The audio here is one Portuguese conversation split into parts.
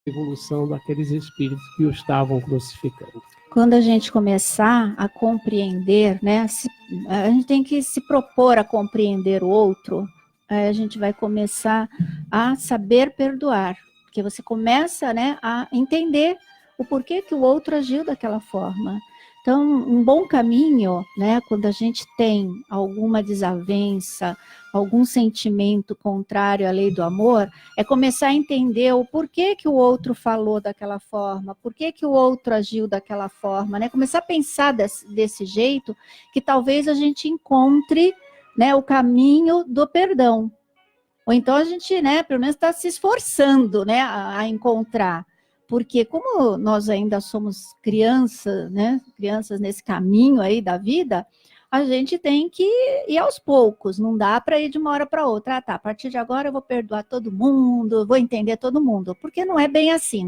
evolução daqueles espíritos que o estavam crucificando. Quando a gente começar a compreender, né, a gente tem que se propor a compreender o outro, a gente vai começar a saber perdoar, porque você começa, né, a entender o porquê que o outro agiu daquela forma. Então, um bom caminho, né, quando a gente tem alguma desavença, algum sentimento contrário à lei do amor, é começar a entender o porquê que o outro falou daquela forma, porquê que o outro agiu daquela forma, né? Começar a pensar desse jeito, que talvez a gente encontre, né, o caminho do perdão. Ou então a gente, né, pelo menos está se esforçando, né, a encontrar. Porque como nós ainda somos crianças, né, crianças nesse caminho aí da vida, a gente tem que ir aos poucos, não dá para ir de uma hora para outra. Ah, tá, a partir de agora eu vou perdoar todo mundo, vou entender todo mundo, porque não é bem assim,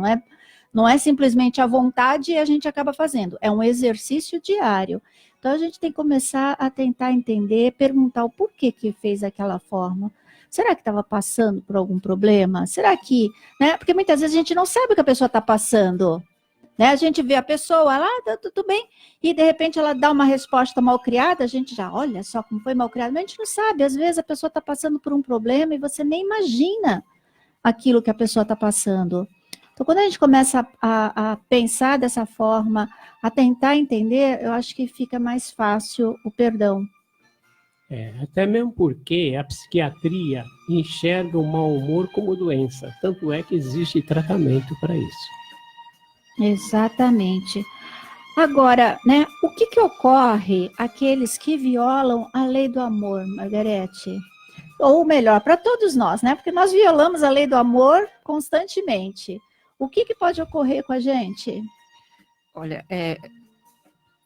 não é simplesmente a vontade e a gente acaba fazendo, é um exercício diário. Então a gente tem que começar a tentar entender, perguntar o porquê que fez daquela forma. Será que estava passando por algum problema? Será que, né? Porque muitas vezes a gente não sabe o que a pessoa está passando. Né? A gente vê a pessoa lá, tá tudo bem, e de repente ela dá uma resposta mal criada, a gente já olha só como foi mal criada, mas a gente não sabe, às vezes a pessoa está passando por um problema e você nem imagina aquilo que a pessoa está passando. Então, quando a gente começa a pensar dessa forma, a tentar entender, eu acho que fica mais fácil o perdão. Até mesmo porque a psiquiatria enxerga o mau humor como doença, tanto é que existe tratamento para isso. Exatamente. Agora, né, o que ocorre àqueles que violam a lei do amor, Margarete? Ou melhor, para todos nós, né? Porque nós violamos a lei do amor constantemente. O que pode ocorrer com a gente? Olha,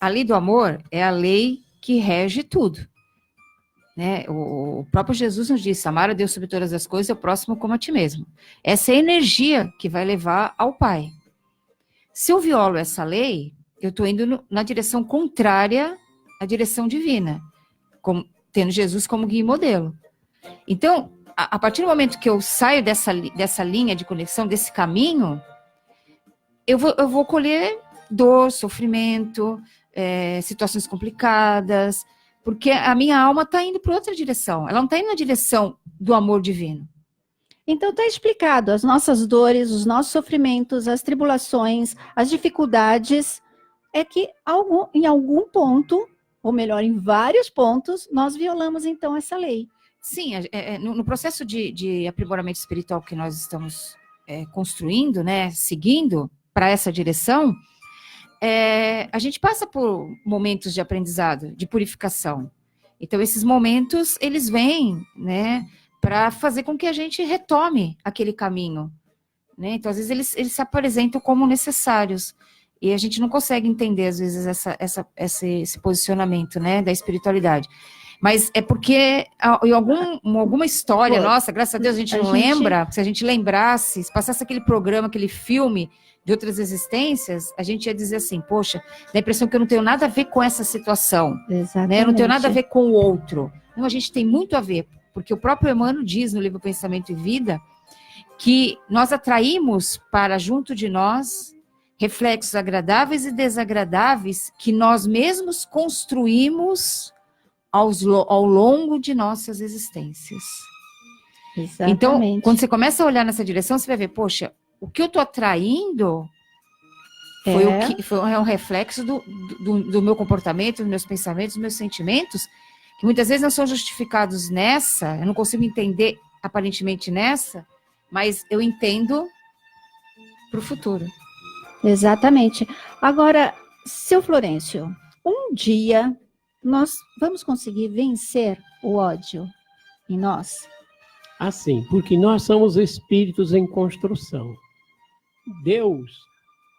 a lei do amor é a lei que rege tudo. Né? O próprio Jesus nos disse, amar a Deus sobre todas as coisas e o próximo como a ti mesmo. Essa é a energia que vai levar ao Pai. Se eu violo essa lei, eu estou indo na direção contrária à direção divina, tendo Jesus como guia e modelo. Então, a partir do momento que eu saio dessa linha de conexão, desse caminho, eu vou colher dor, sofrimento, situações complicadas, porque a minha alma está indo para outra direção. Ela não está indo na direção do amor divino. Então está explicado, as nossas dores, os nossos sofrimentos, as tribulações, as dificuldades, é que em algum ponto, ou melhor, em vários pontos, nós violamos então essa lei. Sim, no processo de aprimoramento espiritual que nós estamos construindo, né, seguindo para essa direção, a gente passa por momentos de aprendizado, de purificação. Então, esses momentos, eles vêm, né, para fazer com que a gente retome aquele caminho. Né? Então, às vezes, eles se apresentam como necessários. E a gente não consegue entender, às vezes, esse posicionamento, né, da espiritualidade. Mas é porque em alguma história, nossa, graças a Deus a gente não lembra, se a gente lembrasse, se passasse aquele programa, aquele filme de outras existências, a gente ia dizer assim, poxa, dá a impressão que eu não tenho nada a ver com essa situação. Né? Eu não tenho nada a ver com o outro. Não, a gente tem muito a ver, porque o próprio Emmanuel diz no livro Pensamento e Vida que nós atraímos para junto de nós reflexos agradáveis e desagradáveis que nós mesmos construímos ao longo de nossas existências. Exatamente. Então, quando você começa a olhar nessa direção, você vai ver, poxa, o que eu estou atraindo foi um reflexo do meu comportamento, dos meus pensamentos, dos meus sentimentos, que muitas vezes não são justificados nessa, eu não consigo entender aparentemente nessa, mas eu entendo para o futuro. Exatamente. Agora, seu Florencio, um dia nós vamos conseguir vencer o ódio em nós? Assim, porque nós somos espíritos em construção. Deus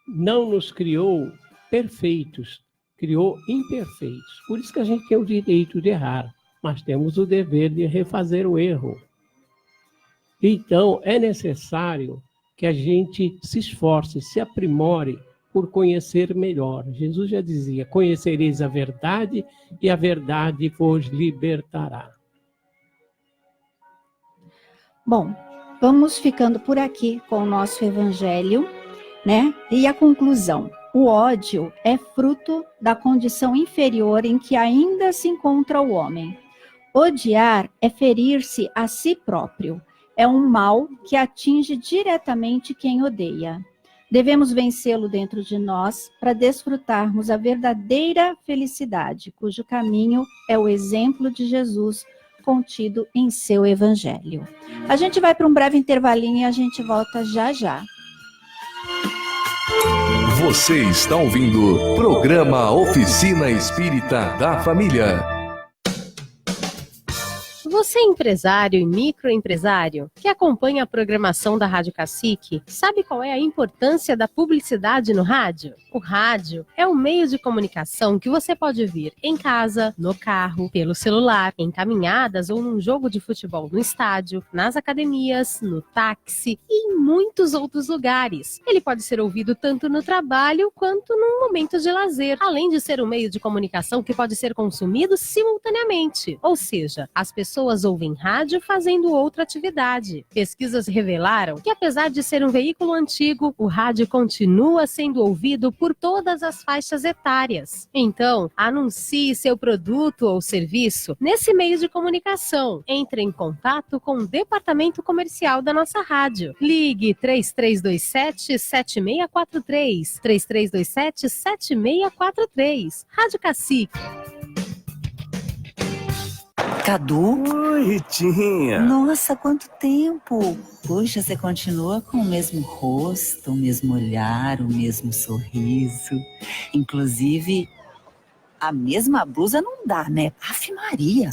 não nos criou perfeitos, criou imperfeitos. Por isso que a gente tem o direito de errar, mas temos o dever de refazer o erro. Então, é necessário que a gente se esforce, se aprimore por conhecer melhor. Jesus já dizia, conhecereis a verdade e a verdade vos libertará. Bom, vamos ficando por aqui com o nosso evangelho, né? E a conclusão: o ódio é fruto da condição inferior em que ainda se encontra o homem. Odiar é ferir-se a si próprio. É um mal que atinge diretamente quem odeia. Devemos vencê-lo dentro de nós para desfrutarmos a verdadeira felicidade, cujo caminho é o exemplo de Jesus contido em seu evangelho. A gente vai para um breve intervalinho e a gente volta já já. Você está ouvindo o programa Oficina Espírita da Família. Você é empresário e microempresário que acompanha a programação da Rádio Cacique, sabe qual é a importância da publicidade no rádio? O rádio é um meio de comunicação que você pode ouvir em casa, no carro, pelo celular, em caminhadas ou num jogo de futebol no estádio, nas academias, no táxi e em muitos outros lugares. Ele pode ser ouvido tanto no trabalho quanto num momento de lazer, além de ser um meio de comunicação que pode ser consumido simultaneamente. Ou seja, as pessoas ouvem rádio fazendo outra atividade. Pesquisas revelaram que, apesar de ser um veículo antigo, o rádio continua sendo ouvido por todas as faixas etárias. Então, anuncie seu produto ou serviço nesse meio de comunicação. Entre em contato com o departamento comercial da nossa rádio. Ligue 3327-7643. 3327-7643. Rádio Cacique. Cadu? Oi, Ritinha. Nossa, quanto tempo! Poxa, você continua com o mesmo rosto, o mesmo olhar, o mesmo sorriso. Inclusive, a mesma blusa não dá, né? Afe Maria!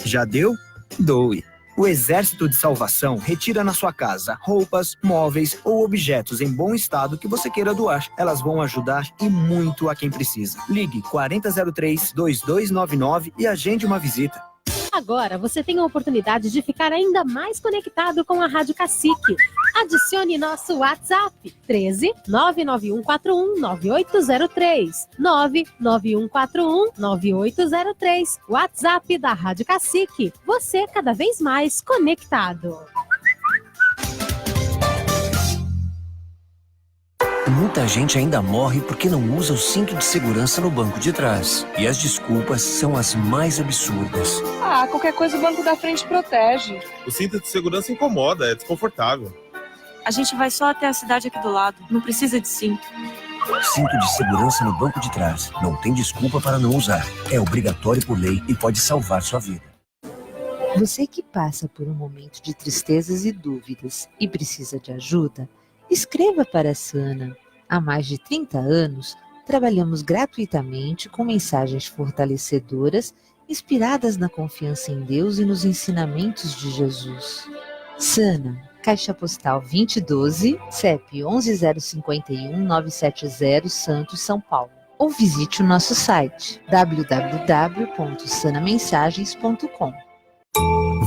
Já deu? Doe. O Exército de Salvação retira na sua casa roupas, móveis ou objetos em bom estado que você queira doar. Elas vão ajudar e muito a quem precisa. Ligue 4003-2299 e agende uma visita. Agora você tem a oportunidade de ficar ainda mais conectado com a Rádio Cacique. Adicione nosso WhatsApp 13 99141 9803 99141 9803. WhatsApp da Rádio Cacique. Você cada vez mais conectado. Muita gente ainda morre porque não usa o cinto de segurança no banco de trás. E as desculpas são as mais absurdas. Qualquer coisa o banco da frente protege. O cinto de segurança incomoda, é desconfortável. A gente vai só até a cidade aqui do lado, não precisa de cinto. Cinto de segurança no banco de trás. Não tem desculpa para não usar. É obrigatório por lei e pode salvar sua vida. Você que passa por um momento de tristezas e dúvidas e precisa de ajuda, escreva para a Sana. Há mais de 30 anos, trabalhamos gratuitamente com mensagens fortalecedoras, inspiradas na confiança em Deus e nos ensinamentos de Jesus. Sana, Caixa Postal 2012, CEP 11051970, Santos, São Paulo. Ou visite o nosso site www.sanamensagens.com.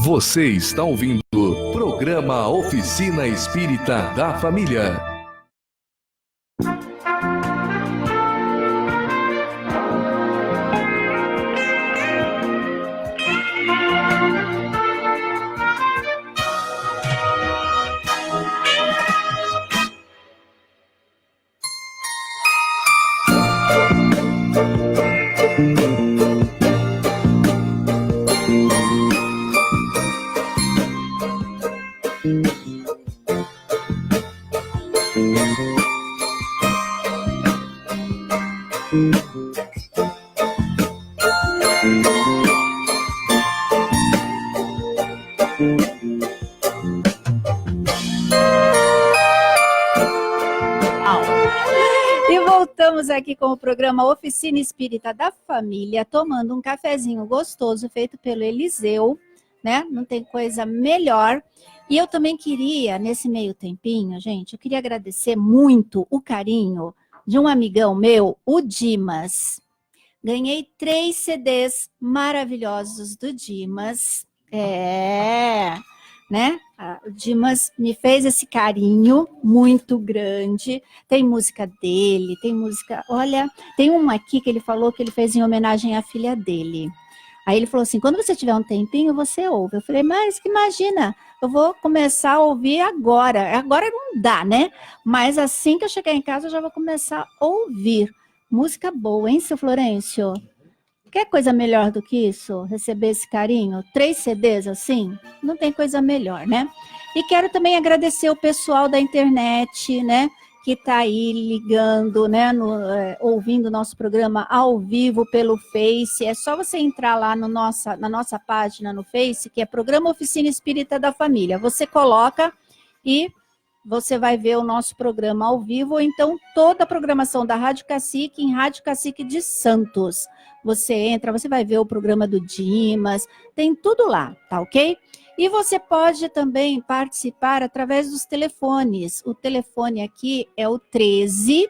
Você está ouvindo o programa Oficina Espírita da Família. E voltamos aqui com o programa Oficina Espírita da Família, tomando um cafezinho gostoso feito pelo Eliseu, né? Não tem coisa melhor. E eu também queria, nesse meio tempinho, gente, eu queria agradecer muito o carinho de um amigão meu, o Dimas. Ganhei 3 CDs maravilhosos do Dimas. Né? O Dimas me fez esse carinho muito grande. Tem música dele, tem música... Olha, tem uma aqui que ele falou que ele fez em homenagem à filha dele. Aí ele falou assim, quando você tiver um tempinho, você ouve. Eu falei, mas que imagina, eu vou começar a ouvir agora. Agora não dá, né? Mas assim que eu chegar em casa, eu já vou começar a ouvir. Música boa, hein, seu Florencio? Quer coisa melhor do que isso? Receber esse carinho? 3 CDs assim? Não tem coisa melhor, né? E quero também agradecer o pessoal da internet, né? Que está aí ligando, né? Ouvindo o nosso programa ao vivo pelo Face. É só você entrar lá na nossa página no Face, que é Programa Oficina Espírita da Família. Você coloca e você vai ver o nosso programa ao vivo, ou então toda a programação da Rádio Cacique em Rádio Cacique de Santos. Você entra, você vai ver o programa do Dimas, tem tudo lá, tá ok? E você pode também participar através dos telefones. O telefone aqui é o 13,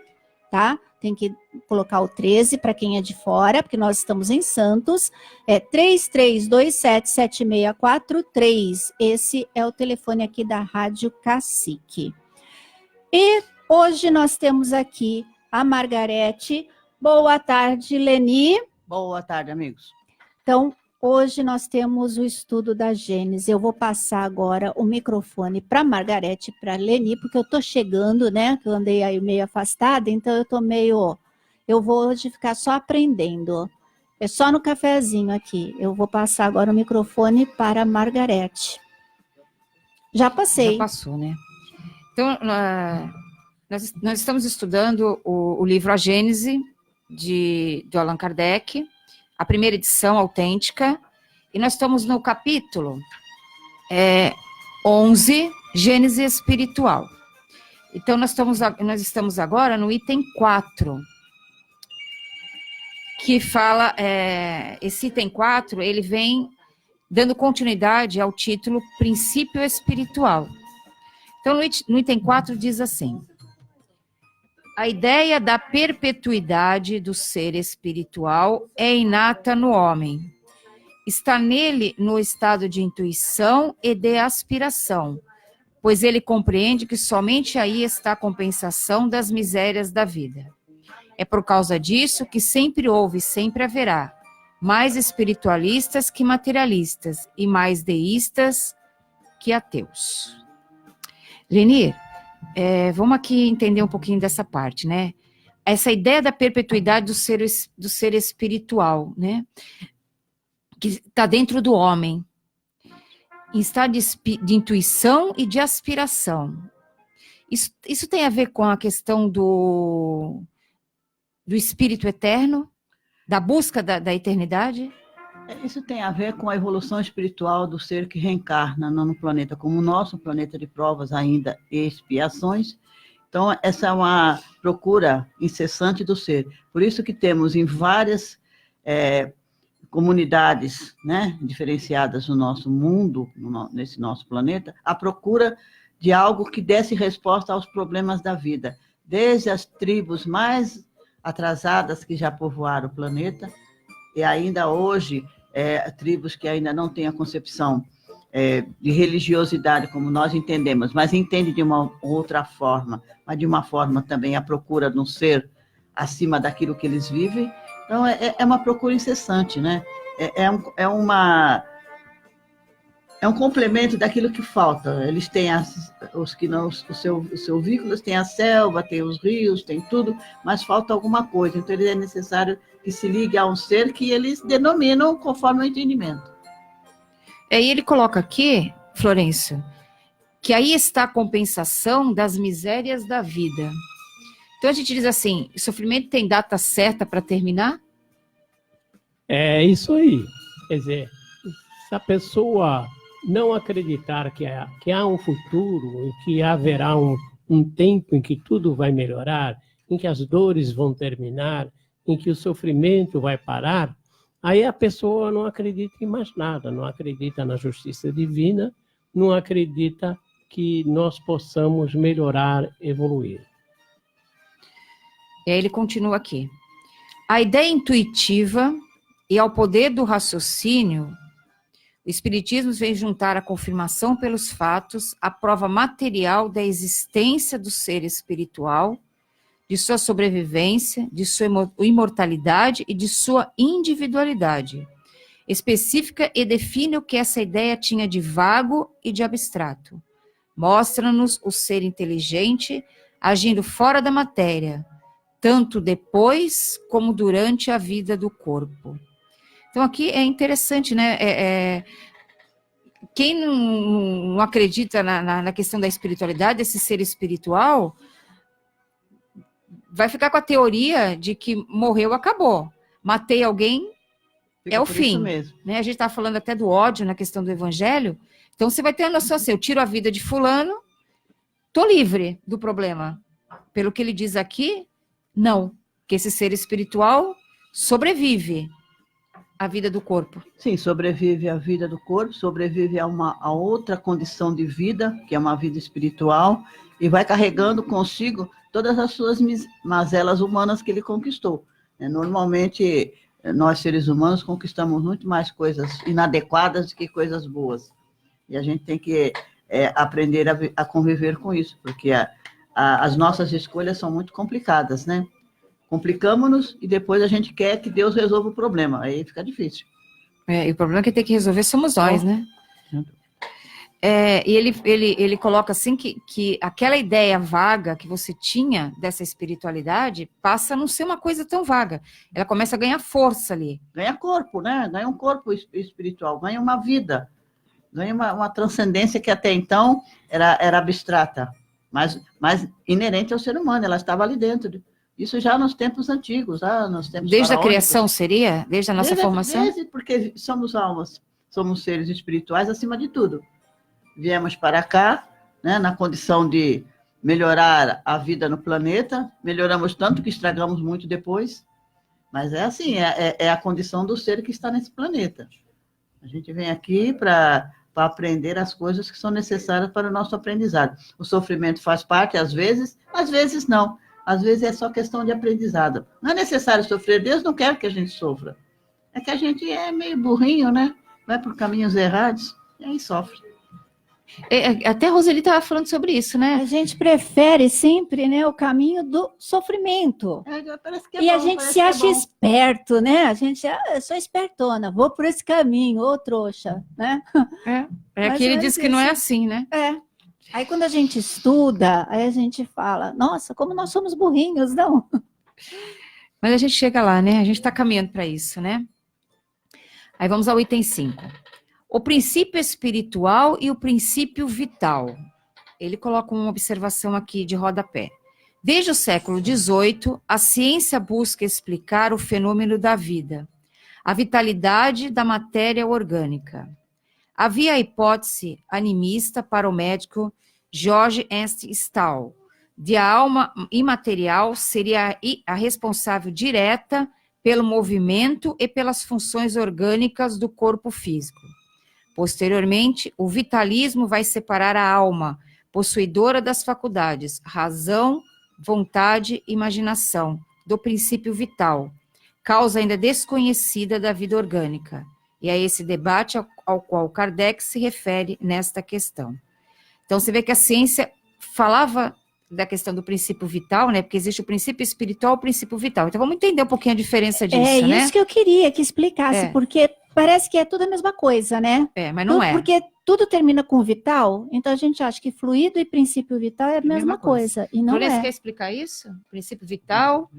tá? Tem que colocar o 13 para quem é de fora, porque nós estamos em Santos. É 33277643. Esse é o telefone aqui da Rádio Cacique. E hoje nós temos aqui a Margarete. Boa tarde, Leni. Boa tarde, amigos. Então, hoje nós temos o estudo da Gênese. Eu vou passar agora o microfone para a Margarete e para a Leni, porque eu estou chegando, né? Que eu andei aí meio afastada, então eu estou meio... Eu vou hoje ficar só aprendendo. É só no cafezinho aqui. Eu vou passar agora o microfone para a Margarete. Já passei. Já passou, né? Então, nós estamos estudando o livro A Gênese, do Allan Kardec, a primeira edição autêntica, e nós estamos no capítulo 11, Gênese Espiritual. Então, nós estamos agora no item 4, que fala, esse item 4, ele vem dando continuidade ao título Princípio Espiritual. Então, no item 4 diz assim: a ideia da perpetuidade do ser espiritual é inata no homem. Está nele no estado de intuição e de aspiração, pois ele compreende que somente aí está a compensação das misérias da vida. É por causa disso que sempre houve e sempre haverá mais espiritualistas que materialistas e mais deístas que ateus. Leni, vamos aqui entender um pouquinho dessa parte, né? Essa ideia da perpetuidade do ser espiritual, né? Que está dentro do homem, em estado de intuição e de aspiração. Isso tem a ver com a questão do espírito eterno, da busca da eternidade? Isso tem a ver com a evolução espiritual do ser que reencarna no planeta, como o nosso planeta de provas ainda e expiações. Então, essa é uma procura incessante do ser. Por isso que temos em várias comunidades, né, diferenciadas no nosso mundo, nesse nosso planeta, a procura de algo que desse resposta aos problemas da vida. Desde as tribos mais atrasadas que já povoaram o planeta, e ainda hoje, tribos que ainda não têm a concepção de religiosidade como nós entendemos, mas entendem de uma outra forma, mas de uma forma também a procura de um ser acima daquilo que eles vivem. Então, é uma procura incessante, né? É um complemento daquilo que falta. Eles têm o seu vínculo, eles têm a selva, tem os rios, tem tudo, mas falta alguma coisa. Então, é necessário que se ligue a um ser que eles denominam conforme o entendimento. E ele coloca aqui, Florencio, que aí está a compensação das misérias da vida. Então, a gente diz assim, o sofrimento tem data certa para terminar? É isso aí. Quer dizer, se a pessoa não acreditar que há um futuro, que haverá um tempo em que tudo vai melhorar, em que as dores vão terminar, em que o sofrimento vai parar, aí a pessoa não acredita em mais nada, não acredita na justiça divina, não acredita que nós possamos melhorar, evoluir. E aí ele continua aqui. A ideia intuitiva e ao poder do raciocínio, o Espiritismo vem juntar a confirmação pelos fatos, a prova material da existência do ser espiritual, de sua sobrevivência, de sua imortalidade e de sua individualidade. especifica e define o que essa ideia tinha de vago e de abstrato. Mostra-nos o ser inteligente agindo fora da matéria, tanto depois como durante a vida do corpo. Então, aqui é interessante, né? Quem não acredita na questão da espiritualidade, desse ser espiritual, vai ficar com a teoria de que morreu, acabou. Matei alguém, é o fim. Né? A gente está falando até do ódio na questão do evangelho. Então, você vai ter a noção assim, eu tiro a vida de fulano, estou livre do problema. Pelo que ele diz aqui, não. Que esse ser espiritual sobrevive à vida do corpo. Sim, sobrevive à vida do corpo, sobrevive a outra condição de vida, que é uma vida espiritual, e vai carregando consigo todas as suas mazelas humanas que ele conquistou. Normalmente, nós seres humanos conquistamos muito mais coisas inadequadas do que coisas boas. E a gente tem que aprender a conviver com isso, porque as nossas escolhas são muito complicadas, né? Complicamos-nos e depois a gente quer que Deus resolva o problema. Aí fica difícil. E o problema que tem que resolver somos nós, né? E ele coloca assim que aquela ideia vaga que você tinha dessa espiritualidade passa a não ser uma coisa tão vaga. Ela começa a ganhar força ali. Ganha corpo, né? Ganha um corpo espiritual, ganha uma vida, ganha uma transcendência que até então era abstrata, mas inerente ao ser humano, ela estava ali dentro. Isso já nos tempos antigos, nos tempos desde a criação seria? Desde a nossa formação? Desde porque somos almas, somos seres espirituais acima de tudo. Viemos para cá, né, na condição de melhorar a vida no planeta, melhoramos tanto que estragamos muito depois, mas é assim, é a condição do ser que está nesse planeta. A gente vem aqui para aprender as coisas que são necessárias para o nosso aprendizado. O sofrimento faz parte, às vezes não. Às vezes é só questão de aprendizado. Não é necessário sofrer, Deus não quer que a gente sofra. É que a gente é meio burrinho, né? Vai por caminhos errados e aí sofre. Até a Roseli estava falando sobre isso, né? A gente prefere sempre, né, o caminho do sofrimento. Parece que e a gente se acha esperto, né? A gente, eu sou espertona, vou por esse caminho, ô trouxa, né? Aqui ele diz que não é assim, né? Aí quando a gente estuda, aí a gente fala, nossa, como nós somos burrinhos, não? Mas a gente chega lá, né? A gente está caminhando para isso, né? Aí vamos ao item 5. O princípio espiritual e o princípio vital. Ele coloca uma observação aqui de rodapé. Desde o século XVIII, a ciência busca explicar o fenômeno da vida, a vitalidade da matéria orgânica. Havia a hipótese animista para o médico George Ernst Stahl, de a alma imaterial seria a responsável direta pelo movimento e pelas funções orgânicas do corpo físico. Posteriormente, o vitalismo vai separar a alma, possuidora das faculdades, razão, vontade e imaginação, do princípio vital, causa ainda desconhecida da vida orgânica. E é esse debate ao qual Kardec se refere nesta questão. Então, você vê que a ciência falava da questão do princípio vital, né? Porque existe o princípio espiritual e o princípio vital. Então, vamos entender um pouquinho a diferença disso, né? É isso que eu queria que explicasse, porque parece que é tudo a mesma coisa, né? Mas não é. Porque tudo termina com vital, então a gente acha que fluido e princípio vital é a mesma coisa. E não Você quer explicar isso? Princípio vital,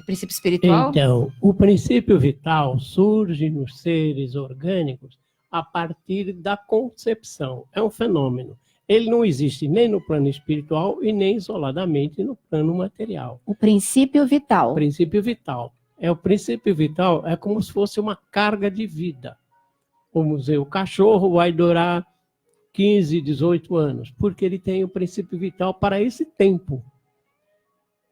princípio espiritual? Então, o princípio vital surge nos seres orgânicos a partir da concepção. É um fenômeno. Ele não existe nem no plano espiritual e nem isoladamente no plano material. O princípio vital. O princípio vital. O princípio vital é como se fosse uma carga de vida. Vamos dizer, o cachorro vai durar 15, 18 anos, porque ele tem o princípio vital para esse tempo.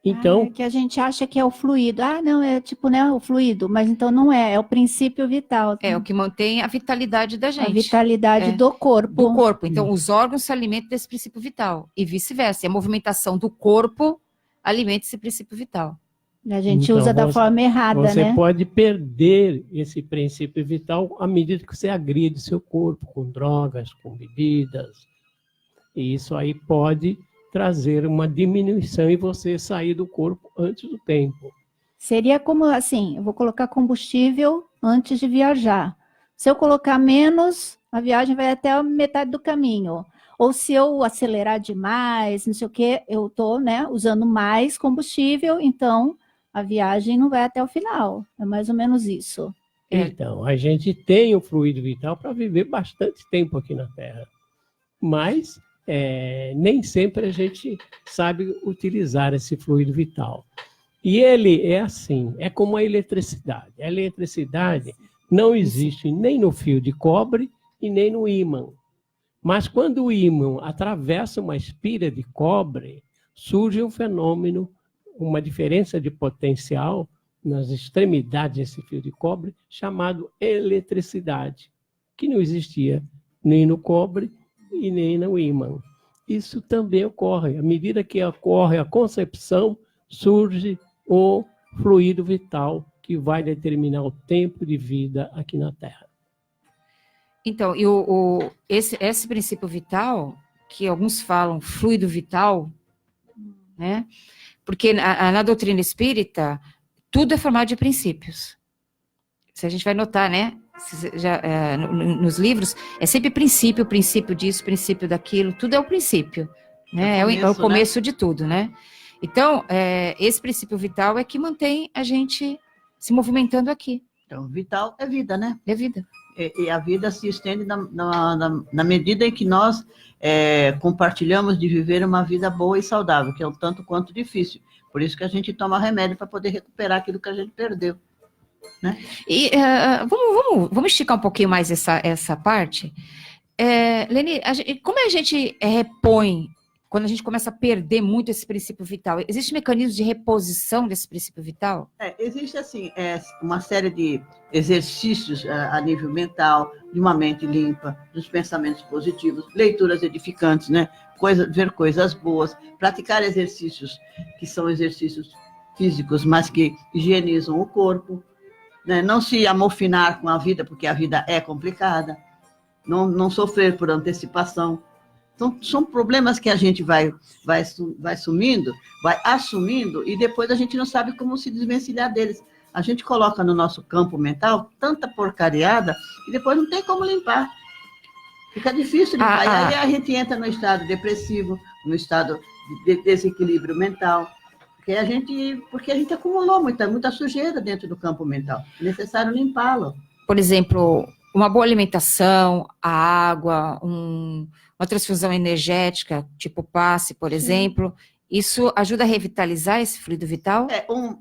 Então, que a gente acha que é o fluido. Não, é tipo, né, o fluido, mas então não é o princípio vital. É o que mantém a vitalidade da gente. A vitalidade do corpo. Do corpo. Então, os órgãos se alimentam desse princípio vital e vice-versa. E a movimentação do corpo alimenta esse princípio vital. A gente usa da forma errada, você né? Você pode perder esse princípio vital à medida que você agride seu corpo com drogas, com bebidas. E isso aí pode trazer uma diminuição e você sair do corpo antes do tempo. Seria como assim, eu vou colocar combustível antes de viajar. Se eu colocar menos, a viagem vai até a metade do caminho. Ou se eu acelerar demais, não sei o quê, eu estou, né, usando mais combustível, então a viagem não vai até o final. É mais ou menos isso. Então, a gente tem o fluido vital para viver bastante tempo aqui na Terra. Mas nem sempre a gente sabe utilizar esse fluido vital. E ele é assim, é como a eletricidade. A eletricidade não existe nem no fio de cobre e nem no ímã. Mas quando o ímã atravessa uma espira de cobre, surge um fenômeno, uma diferença de potencial nas extremidades desse fio de cobre, chamado eletricidade, que não existia nem no cobre e nem no ímã. Isso também ocorre. À medida que ocorre a concepção, surge o fluido vital que vai determinar o tempo de vida aqui na Terra. Então, e esse princípio vital, que alguns falam fluido vital, né? Porque na doutrina espírita, tudo é formado de princípios. Se a gente vai notar, né? Nos livros, é sempre princípio disso, princípio daquilo, tudo é o princípio, né? É o começo, né, de tudo, né? Então, esse princípio vital é que mantém a gente se movimentando aqui. Então, vital é vida, né? É vida. E a vida se estende na medida em que nós compartilhamos de viver uma vida boa e saudável, que é um tanto quanto difícil. Por isso que a gente toma remédio para poder recuperar aquilo que a gente perdeu, né? E vamos esticar um pouquinho mais essa parte. Leni, como a gente repõe quando a gente começa a perder muito esse princípio vital? Existe mecanismo de reposição desse princípio vital? Existe, assim, uma série de exercícios a nível mental, de uma mente limpa, dos pensamentos positivos, leituras edificantes, né? Ver coisas boas, praticar exercícios que são exercícios físicos, mas que higienizam o corpo, né? Não se amofinar com a vida, porque a vida é complicada, não sofrer por antecipação. Então, são problemas que a gente vai assumindo, e depois a gente não sabe como se desvencilhar deles. A gente coloca no nosso campo mental tanta porcariada e depois não tem como limpar. Fica difícil limpar. E aí a gente entra no estado depressivo, no estado de desequilíbrio mental, porque a gente acumulou muita sujeira dentro do campo mental. É necessário limpá-lo. Por exemplo, uma boa alimentação, a água, uma transfusão energética, tipo passe, por exemplo, isso ajuda a revitalizar esse fluido vital?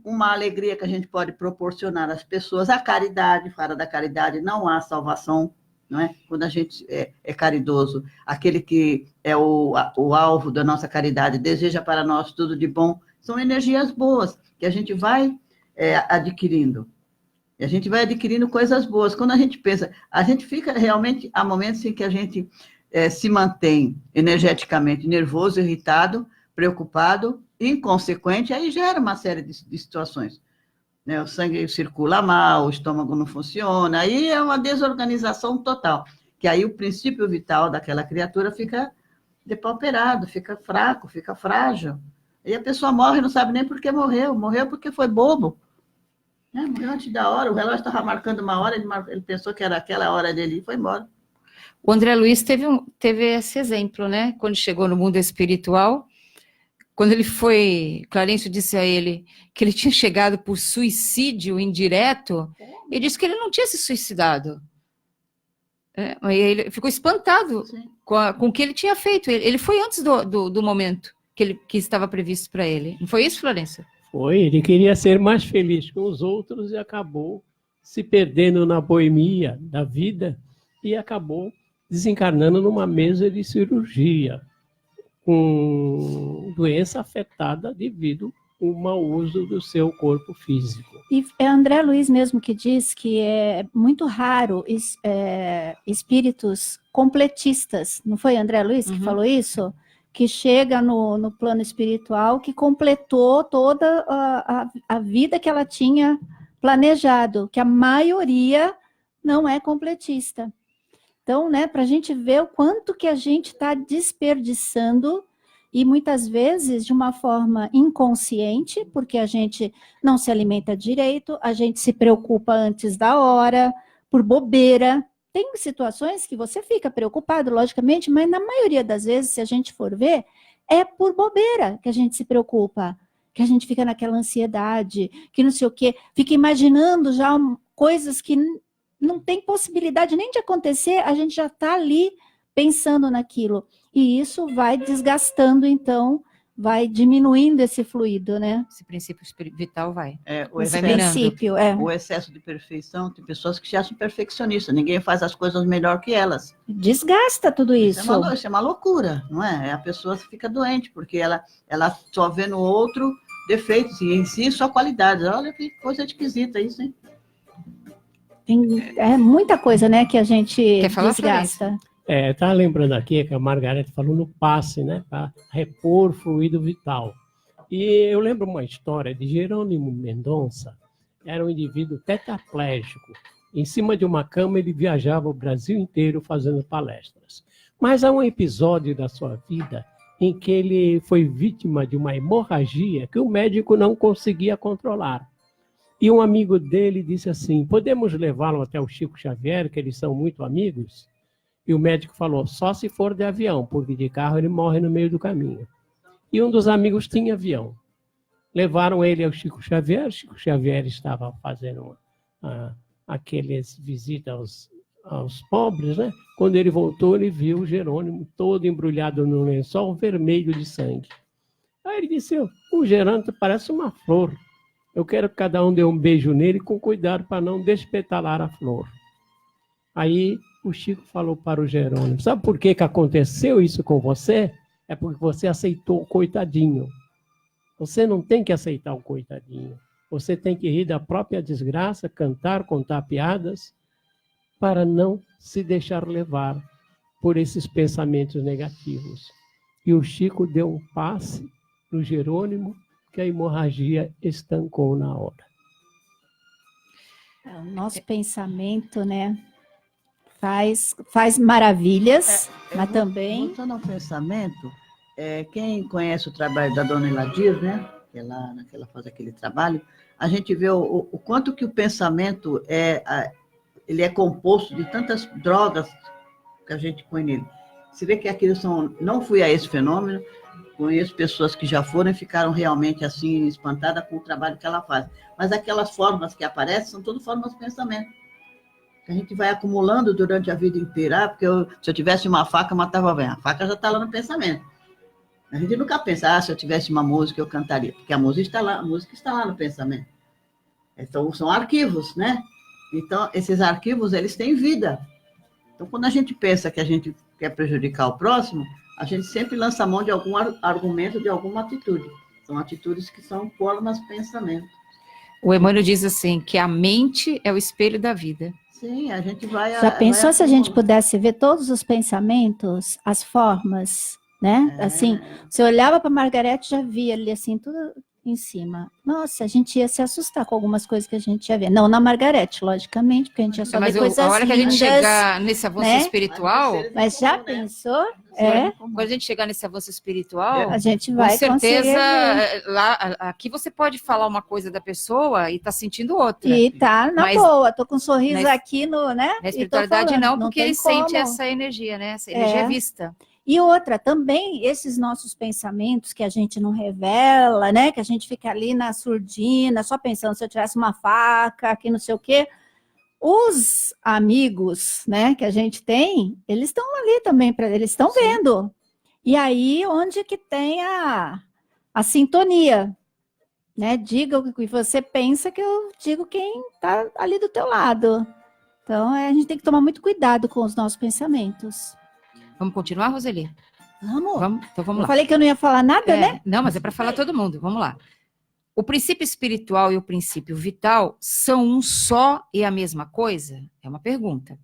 Uma alegria que a gente pode proporcionar às pessoas. A caridade, fora da caridade não há salvação, não é? Quando a gente é caridoso, aquele que é o alvo da nossa caridade, deseja para nós tudo de bom, são energias boas que a gente vai adquirindo. E a gente vai adquirindo coisas boas. Quando a gente pensa, a gente fica realmente, há momentos em que a gente se mantém energeticamente nervoso, irritado, preocupado, inconsequente, aí gera uma série de situações. Né? O sangue circula mal, o estômago não funciona, aí é uma desorganização total, que aí o princípio vital daquela criatura fica depauperado, fica fraco, fica frágil. E a pessoa morre e não sabe nem por que morreu porque foi bobo. Morreu antes da hora, o relógio estava marcando uma hora, ele pensou que era aquela hora dele e foi embora. O André Luiz teve esse exemplo, né? Quando chegou no mundo espiritual, quando ele foi, Clarencio disse a ele que ele tinha chegado por suicídio indireto, ele disse que ele não tinha se suicidado. Ele ficou espantado com o que ele tinha feito. Ele foi antes do momento que estava previsto para ele. Não foi isso, Florencio? Foi, ele queria ser mais feliz com os outros e acabou se perdendo na boemia da vida e acabou desencarnando numa mesa de cirurgia, com doença afetada devido ao mau uso do seu corpo físico. E é André Luiz mesmo que diz que é muito raro espíritos completistas. Não foi André Luiz que falou isso? Que chega no plano espiritual, que completou toda a vida que ela tinha planejado, que a maioria não é completista. Então, né, para a gente ver o quanto que a gente está desperdiçando E muitas vezes de uma forma inconsciente, porque a gente não se alimenta direito, a gente se preocupa antes da hora, por bobeira. Tem situações que você fica preocupado, logicamente, mas na maioria das vezes, se a gente for ver, é por bobeira que a gente se preocupa, que a gente fica naquela ansiedade, que não sei o quê, fica imaginando já coisas que não tem possibilidade nem de acontecer, a gente já está ali pensando naquilo. E isso vai desgastando, então, vai diminuindo esse fluido, né? Esse princípio vital vai. O Esse excesso, princípio, o excesso de perfeição, tem pessoas que se acham perfeccionistas, ninguém faz as coisas melhor que elas. Desgasta tudo isso. Isso é uma loucura, não é? A pessoa fica doente, porque ela só vê no outro defeitos, e em si só qualidades. Olha que coisa esquisita isso, hein? É muita coisa, né, que a gente desgasta. Tá lembrando aqui que a Margarete falou no passe, né, para repor fluido vital. E eu lembro uma história de Jerônimo Mendonça, era um indivíduo tetraplégico. Em cima de uma cama ele viajava o Brasil inteiro fazendo palestras. Mas há um episódio da sua vida em que ele foi vítima de uma hemorragia que o médico não conseguia controlar. E um amigo dele disse assim, podemos levá-lo até o Chico Xavier, que eles são muito amigos? E o médico falou, só se for de avião, porque de carro ele morre no meio do caminho. E um dos amigos tinha avião. Levaram ele ao Chico Xavier estava fazendo aqueles visitas aos pobres, né? Quando ele voltou, ele viu o Jerônimo todo embrulhado num lençol vermelho de sangue. Aí ele disse, o Jerônimo parece uma flor. Eu quero que cada um dê um beijo nele com cuidado para não despetalar a flor. Aí o Chico falou para o Jerônimo, sabe por que aconteceu isso com você? É porque você aceitou o coitadinho. Você não tem que aceitar o coitadinho. Você tem que rir da própria desgraça, cantar, contar piadas, para não se deixar levar por esses pensamentos negativos. E o Chico deu um passe no Jerônimo, que a hemorragia estancou na hora. O nosso pensamento, né, faz maravilhas, mas também... Voltando ao pensamento, quem conhece o trabalho da dona Eladir, né, que ela faz aquele trabalho, a gente vê o quanto que o pensamento ele é composto de tantas drogas que a gente põe nele. Você vê que aquilo não fui a esse fenômeno, conheço pessoas que já foram e ficaram realmente assim espantadas com o trabalho que ela faz. Mas aquelas formas que aparecem são todas formas de pensamento. Que a gente vai acumulando durante a vida inteira. Porque se eu tivesse uma faca, matava bem. A faca já está lá no pensamento. A gente nunca pensa, se eu tivesse uma música, eu cantaria. Porque a música está lá no pensamento. Então, são arquivos, né? Então, esses arquivos, eles têm vida. Então, quando a gente pensa que a gente quer prejudicar o próximo, a gente sempre lança mão de algum argumento, de alguma atitude. São atitudes que são formas de pensamento. O Emmanuel diz assim, que a mente é o espelho da vida. Sim, a gente vai... Já pensou se a gente pudesse ver todos os pensamentos, as formas, né? Assim, você olhava para Margarete, já via ali assim, tudo em cima. Nossa, a gente ia se assustar com algumas coisas que a gente ia ver. Não na Margarete, logicamente, porque a gente ia só ver coisas lindas. Mas a hora que a gente chegar nesse avanço espiritual... Mas já pensou? Quando a gente chegar nesse avanço espiritual, a gente vai com certeza, lá, aqui você pode falar uma coisa da pessoa e tá sentindo outra. E tá na boa, tô com um sorriso aqui na espiritualidade não, porque ele sente essa energia, né? Essa energia vista. E outra, também, esses nossos pensamentos que a gente não revela, né? Que a gente fica ali na surdina, só pensando, se eu tivesse uma faca, que não sei o quê. Os amigos, né, que a gente tem, eles estão ali também, eles estão vendo. E aí, onde que tem a sintonia, né? Diga o que você pensa, que eu digo quem está ali do teu lado. Então, a gente tem que tomar muito cuidado com os nossos pensamentos. Vamos continuar, Roseli? Vamos. Então vamos lá. Eu falei que eu não ia falar nada, né? Não, mas é para falar todo mundo. Vamos lá. O princípio espiritual e o princípio vital são um só e a mesma coisa? É uma pergunta.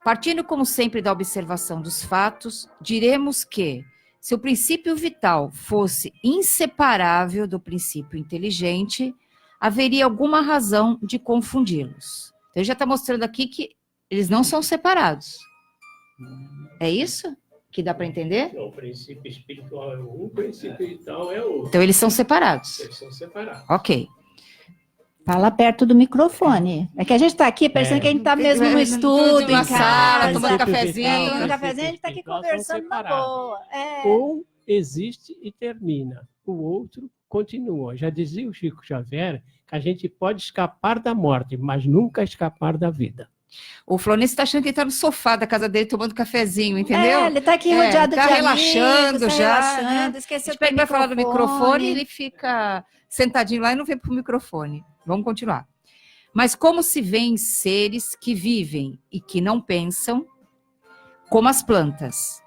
Partindo, como sempre, da observação dos fatos, diremos que, se o princípio vital fosse inseparável do princípio inteligente, haveria alguma razão de confundi-los. Então, ele já está mostrando aqui que eles não são separados. É isso? Que dá para entender? O princípio espiritual é um, o princípio vital é outro. Então, eles são separados. Eles são separados. Ok. Fala perto do microfone. É que a gente está aqui parecendo que a gente está mesmo no estúdio, em na sala, casa. tomando cafezinho. Tomando cafezinho, a gente está aqui conversando na boa. Um existe e termina. O outro continua. Já dizia o Chico Xavier que a gente pode escapar da morte, mas nunca escapar da vida. O Florencio está achando que ele está no sofá da casa dele tomando cafezinho, entendeu? Ele está aqui rodeado tá de relaxando amigos, já, relaxando, né? esqueceu Ele vai falar do microfone, ele fica sentadinho lá e não vem para o microfone. Vamos continuar. Mas como se vêem seres que vivem e que não pensam, como as plantas.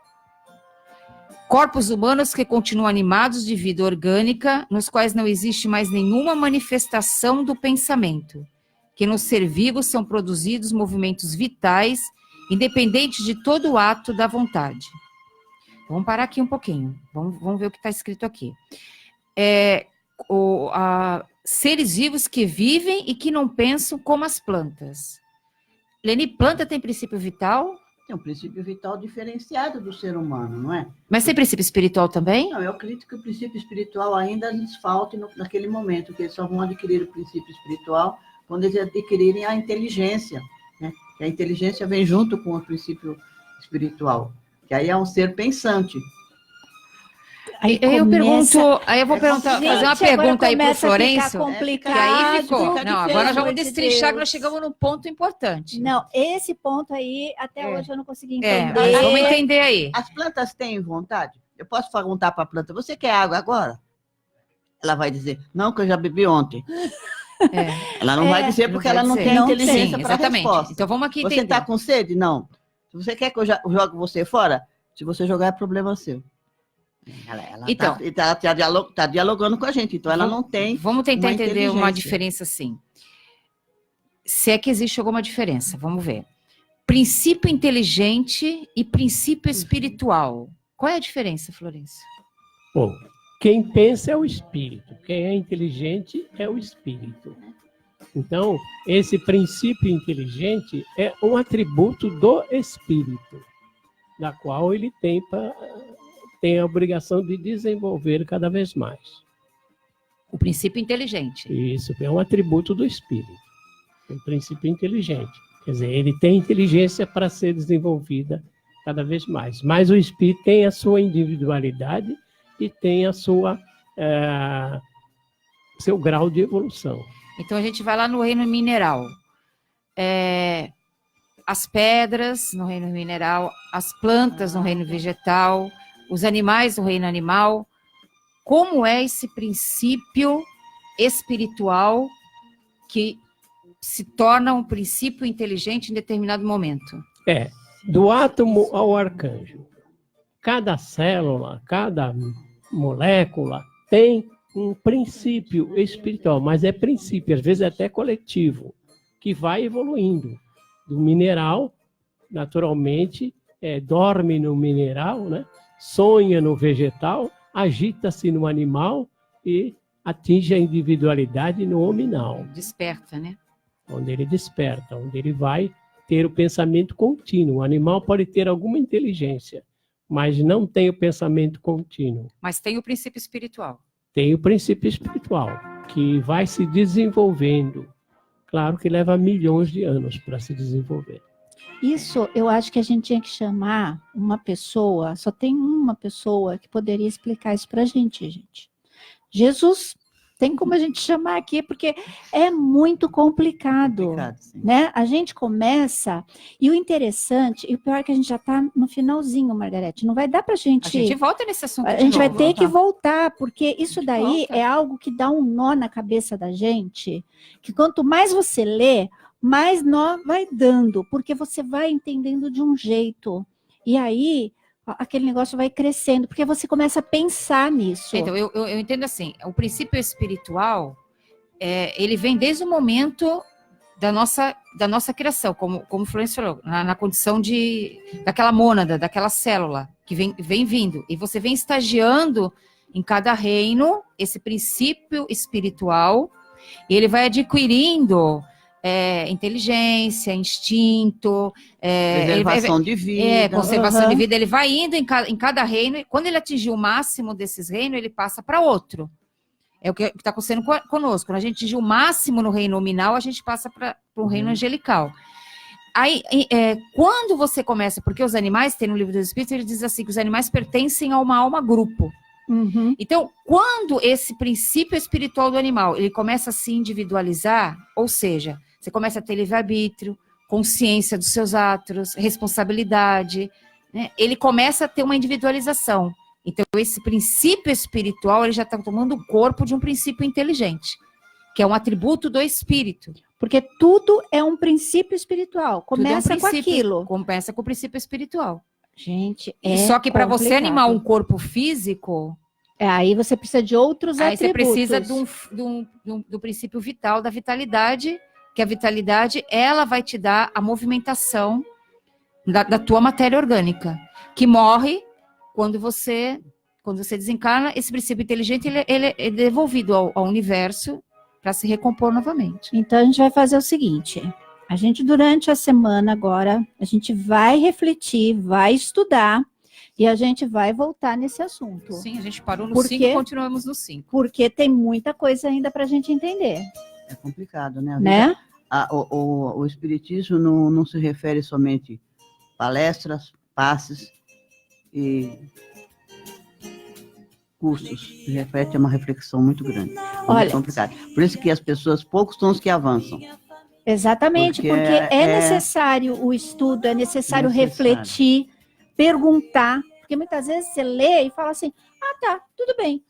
Corpos humanos que continuam animados de vida orgânica, nos quais não existe mais nenhuma manifestação do pensamento, que no ser vivo são produzidos movimentos vitais, independentes de todo o ato da vontade. Vamos parar aqui um pouquinho, vamos ver o que está escrito aqui. Seres vivos que vivem e que não pensam como as plantas. Leni, planta tem princípio vital? Tem um princípio vital diferenciado do ser humano, não é? Mas tem princípio espiritual também? Não, eu acredito que o princípio espiritual ainda lhes falte naquele momento, que eles só vão adquirir o princípio espiritual quando eles adquirirem a inteligência, né? Que a inteligência vem junto com o princípio espiritual, que aí é um ser pensante. Aí eu vou perguntar, fazer uma pergunta aí para o Florencio. Que aí ficou. Não, agora já vamos destrinchar que nós chegamos num ponto importante. Não, esse ponto aí, até hoje eu não consegui entender. Mas vamos entender aí. As plantas têm vontade? Eu posso perguntar para a planta, você quer água agora? Ela vai dizer, não, que eu já bebi ontem. Ela não vai dizer porque ela não tem inteligência para a resposta. Então vamos aqui entender. Você está com sede? Não. Se você quer que eu jogue você fora, se você jogar é problema seu. Ela está dialogando com a gente, então ela não tem. Vamos tentar entender uma diferença assim. Se é que existe alguma diferença, vamos ver. Princípio inteligente e princípio espiritual. Qual é a diferença, Florencio? Bom, quem pensa é o espírito, quem é inteligente é o espírito. Então, esse princípio inteligente é um atributo do espírito, da qual ele tem a obrigação de desenvolver cada vez mais. O princípio inteligente. Isso, é um atributo do espírito. O princípio inteligente. Quer dizer, ele tem inteligência para ser desenvolvida cada vez mais. Mas o espírito tem a sua individualidade e tem seu grau de evolução. Então, a gente vai lá no reino mineral. As pedras no reino mineral, as plantas no reino vegetal, os animais no reino animal. Como é esse princípio espiritual que se torna um princípio inteligente em determinado momento? Do átomo ao arcanjo. Cada célula, cada molécula tem um princípio espiritual, mas é princípio, às vezes até coletivo, que vai evoluindo. Do mineral, naturalmente, dorme no mineral, né? Sonha no vegetal, agita-se no animal e atinge a individualidade no hominal. Desperta, né? Onde ele desperta, onde ele vai ter o pensamento contínuo. O animal pode ter alguma inteligência, mas não tem o pensamento contínuo. Mas tem o princípio espiritual. Tem o princípio espiritual, que vai se desenvolvendo. Claro que leva milhões de anos para se desenvolver. Isso, eu acho que a gente tinha que chamar uma pessoa, só tem uma pessoa que poderia explicar isso para a gente. Jesus, tem como a gente chamar aqui, porque é muito complicado, né? A gente começa, e o interessante, e o pior é que a gente já está no finalzinho, Margarete, não vai dar para a gente volta nesse assunto. A gente vai ter que voltar, porque isso daí é algo que dá um nó na cabeça da gente, que quanto mais você lê, mais nó vai dando, porque você vai entendendo de um jeito. E aí, aquele negócio vai crescendo, porque você começa a pensar nisso. Então, eu entendo assim, o princípio espiritual, ele vem desde o momento da nossa criação, como o Florencio falou, na condição daquela mônada, daquela célula, que vem vindo. E você vem estagiando em cada reino esse princípio espiritual, e ele vai adquirindo inteligência, instinto, Preservação de vida. conservação de vida. Ele vai indo em cada reino, e quando ele atingir o máximo desses reinos, ele passa para outro. É o que está acontecendo conosco. Quando a gente atingir o máximo no reino nominal, a gente passa para o reino angelical. Aí, quando você começa, porque os animais, tem no livro dos Espíritos, ele diz assim, que os animais pertencem a uma alma grupo. Então, quando esse princípio espiritual do animal, ele começa a se individualizar, ou seja, você começa a ter livre-arbítrio, consciência dos seus atos, responsabilidade, né? Ele começa a ter uma individualização. Então, esse princípio espiritual, ele já está tomando o corpo de um princípio inteligente, que é um atributo do espírito. Porque tudo é um princípio espiritual. Começa com aquilo. Começa com o princípio espiritual. Gente, Só que para você complicado. animar um corpo físico... aí você precisa de outros aí atributos. você precisa do princípio vital, da vitalidade, que a vitalidade, ela vai te dar a movimentação da tua matéria orgânica, que morre quando você desencarna. Esse princípio inteligente, ele é devolvido ao universo para se recompor novamente. Então, a gente vai fazer o seguinte... A gente, durante a semana agora, a gente vai refletir, vai estudar e a gente vai voltar nesse assunto. Sim, a gente parou no 5 e continuamos no 5. Porque tem muita coisa ainda para a gente entender. É complicado, né? Né? O espiritismo não se refere somente a palestras, passes e cursos. Se refere a uma reflexão muito grande. Olha, muito complicado. Por isso que as pessoas, poucos são os que avançam. Exatamente, porque é necessário o estudo, é necessário refletir, perguntar, porque muitas vezes você lê e fala assim, tá, tudo bem.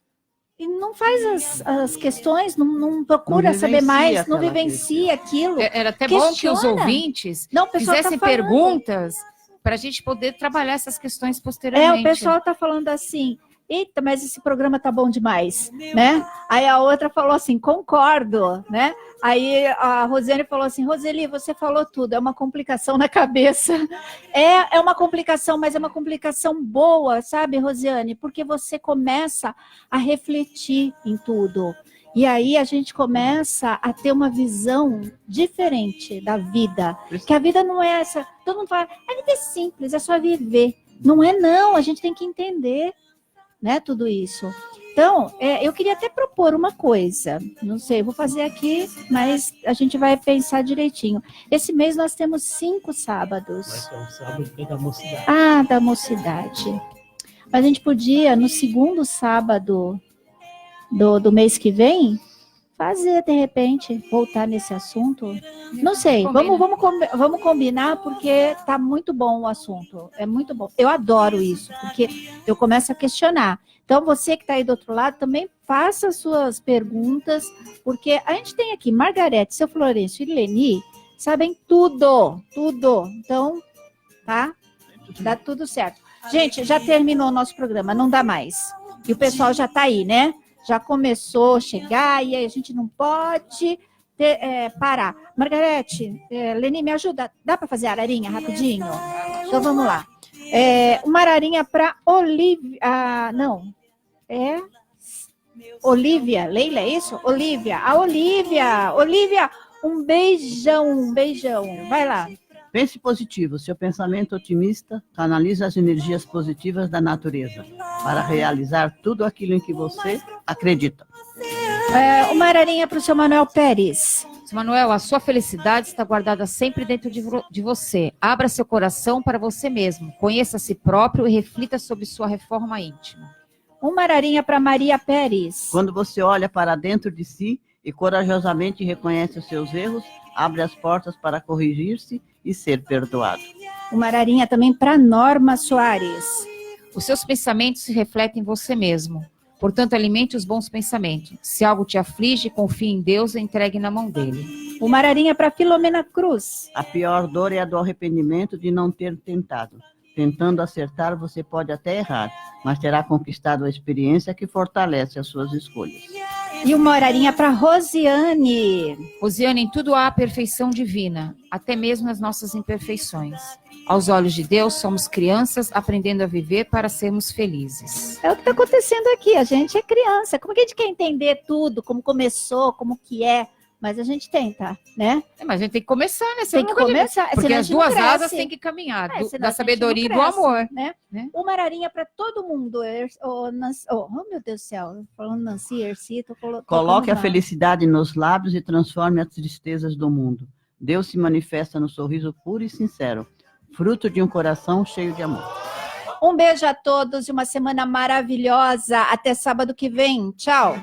E não faz as questões, não procura saber mais, não vivencia aquilo. Era até bom que os ouvintes fizessem perguntas para a gente poder trabalhar essas questões posteriormente. O pessoal está falando assim, eita, mas esse programa tá bom demais, né? Aí a outra falou assim, concordo, né? Aí a Rosiane falou assim, Roseli, você falou tudo, é uma complicação na cabeça. É uma complicação, mas é uma complicação boa, sabe, Rosiane? Porque você começa a refletir em tudo. E aí a gente começa a ter uma visão diferente da vida. Que a vida não é essa... Todo mundo fala, a vida é simples, é só viver. Não é não, a gente tem que entender, né, tudo isso. Então, eu queria até propor uma coisa, não sei, vou fazer aqui, mas a gente vai pensar direitinho. Esse mês nós temos 5 sábados. Vai ser um sábado da mocidade. Da mocidade. Mas a gente podia, no segundo sábado do mês que vem, fazer, de repente, voltar nesse assunto. Não sei, vamos combinar, porque tá muito bom o assunto, é muito bom. Eu adoro isso, porque eu começo a questionar. Então, você que está aí do outro lado, também faça suas perguntas, porque a gente tem aqui Margarete, seu Florencio e Leni, sabem tudo. Então, tá? Dá tudo certo. Gente, já terminou o nosso programa, não dá mais. E o pessoal já está aí, né? Já começou a chegar e aí a gente não pode parar. Margarete, Leni, me ajuda. Dá para fazer ararinha rapidinho? Então, vamos lá. Uma ararinha para Olivia. Não. Olivia. Leila, é isso? Olivia. A Olivia. Olivia, um beijão. Vai lá. Pense positivo. Seu pensamento otimista canaliza as energias positivas da natureza para realizar tudo aquilo em que você acredita. Uma ararinha para o seu Manuel Pérez. Seu Manuel, a sua felicidade está guardada sempre dentro de você. Abra seu coração para você mesmo. Conheça a si próprio e reflita sobre sua reforma íntima. Uma ararinha para Maria Pérez. Quando você olha para dentro de si e corajosamente reconhece os seus erros, abre as portas para corrigir-se e ser perdoado. Uma ararinha também para Norma Soares. Os seus pensamentos se refletem em você mesmo. Portanto, alimente os bons pensamentos. Se algo te aflige, confie em Deus e entregue na mão dele. Uma ararinha para Filomena Cruz. A pior dor é a do arrependimento de não ter tentado. Tentando acertar, você pode até errar, mas terá conquistado a experiência que fortalece as suas escolhas. E uma ararinha para Rosiane. Rosiane, em tudo há a perfeição divina, até mesmo nas nossas imperfeições. Aos olhos de Deus, somos crianças aprendendo a viver para sermos felizes. É o que está acontecendo aqui, a gente é criança. Como que a gente quer entender tudo, como começou, como que é, Mas a gente tenta, né? Mas a gente tem que começar, né? Tem que começar. Porque senão a as gente não duas asas cresce. têm que caminhar, Senão a da gente sabedoria e não do cresce, amor. né? Uma ararinha para todo mundo. Oh, meu Deus do céu. Falando Nancy, Erci, tô colocando Coloque a mal. felicidade nos lábios e transforme as tristezas do mundo. Deus se manifesta no sorriso puro e sincero, fruto de um coração cheio de amor. Um beijo a todos e uma semana maravilhosa. Até sábado que vem. Tchau.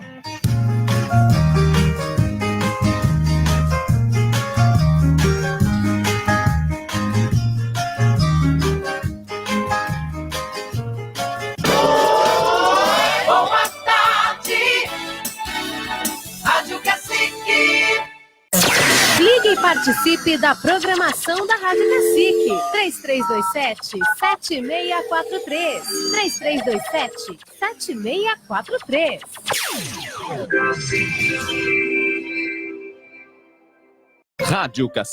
Boa tarde, Rádio Cacique. Ligue e participe da programação da Rádio Cacique. 3327-7643. 3327-7643. Rádio Cacique.